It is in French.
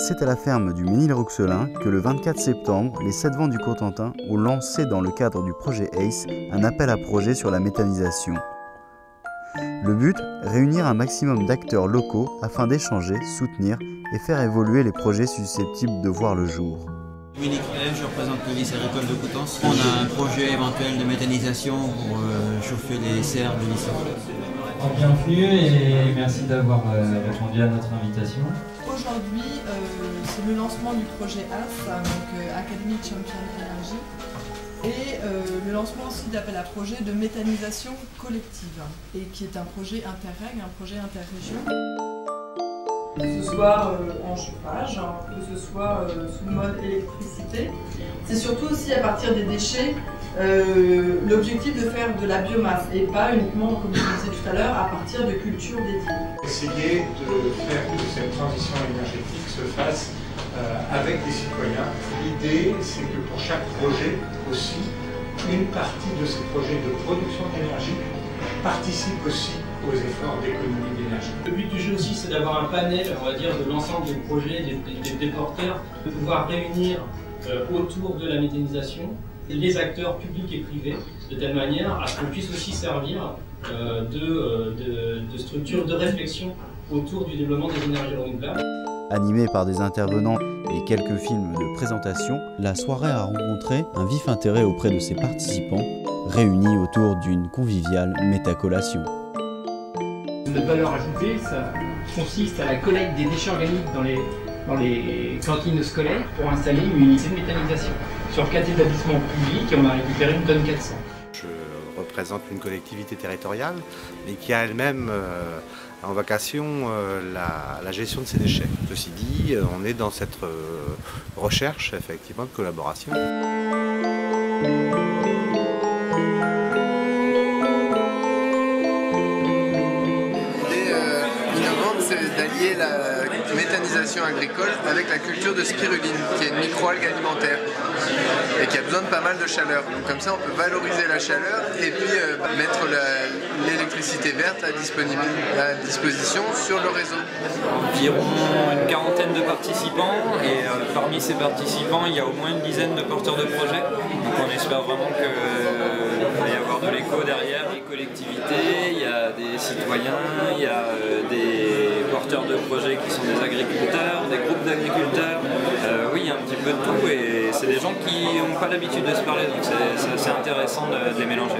C'est à la ferme du Ménil-Rouxelin que le 24 septembre, les 7 vents du Cotentin ont lancé dans le cadre du projet ACE un appel à projet sur la méthanisation. Le but, réunir un maximum d'acteurs locaux afin d'échanger, soutenir et faire évoluer les projets susceptibles de voir le jour. Dominique Rêve, je représente le lycée agricole de Coutances. On a un projet éventuel de méthanisation pour chauffer les serres du lycée. Bienvenue et merci d'avoir répondu à notre invitation. Aujourd'hui, c'est le lancement du projet ACE, donc Academy Champion Energy, et le lancement aussi d'appel à projet de méthanisation collective, et qui est un projet interreg, un projet interrégion. Que ce soit en chauffage, que ce soit sous mode électricité. C'est surtout aussi à partir des déchets l'objectif de faire de la biomasse et pas uniquement, comme je disais tout à l'heure, à partir de cultures dédiées. Essayer de faire que cette transition énergétique se fasse avec les citoyens. L'idée, c'est que pour chaque projet aussi, une partie de ces projets de production d'énergie participe aussi aux efforts d'économie d'énergie. Le but du jeu aussi, c'est d'avoir un panel, on va dire, de l'ensemble des projets, des porteurs, de pouvoir réunir autour de la méthanisation les acteurs publics et privés, de telle manière à ce qu'on puisse aussi servir de structure de réflexion autour du développement des énergies renouvelables. Animée par des intervenants et quelques films de présentation, la soirée a rencontré un vif intérêt auprès de ses participants, réunis autour d'une conviviale métacollation. Notre valeur ajoutée, ça consiste à la collecte des déchets organiques dans les cantines scolaires pour installer une unité de méthanisation. Sur 4 établissements publics, on a récupéré 1,4 tonne. Je représente une collectivité territoriale, mais qui a elle-même en vocation la gestion de ses déchets. Ceci dit, on est dans cette recherche effectivement de collaboration. C'est d'allier la méthanisation agricole avec la culture de spiruline, qui est une microalgue alimentaire et qui a besoin de pas mal de chaleur. Donc comme ça, on peut valoriser la chaleur et puis mettre l'électricité verte à disposition sur le réseau. Environ une quarantaine de participants et parmi ces participants, il y a au moins une dizaine de porteurs de projets. Donc on espère vraiment qu'il va y avoir de l'écho derrière. Les collectivités, il y a des citoyens, il y a des porteurs de projets qui sont des agriculteurs, des groupes d'agriculteurs. Oui, il y a un petit peu de tout et c'est des gens qui n'ont pas l'habitude de se parler, donc c'est assez intéressant de les mélanger.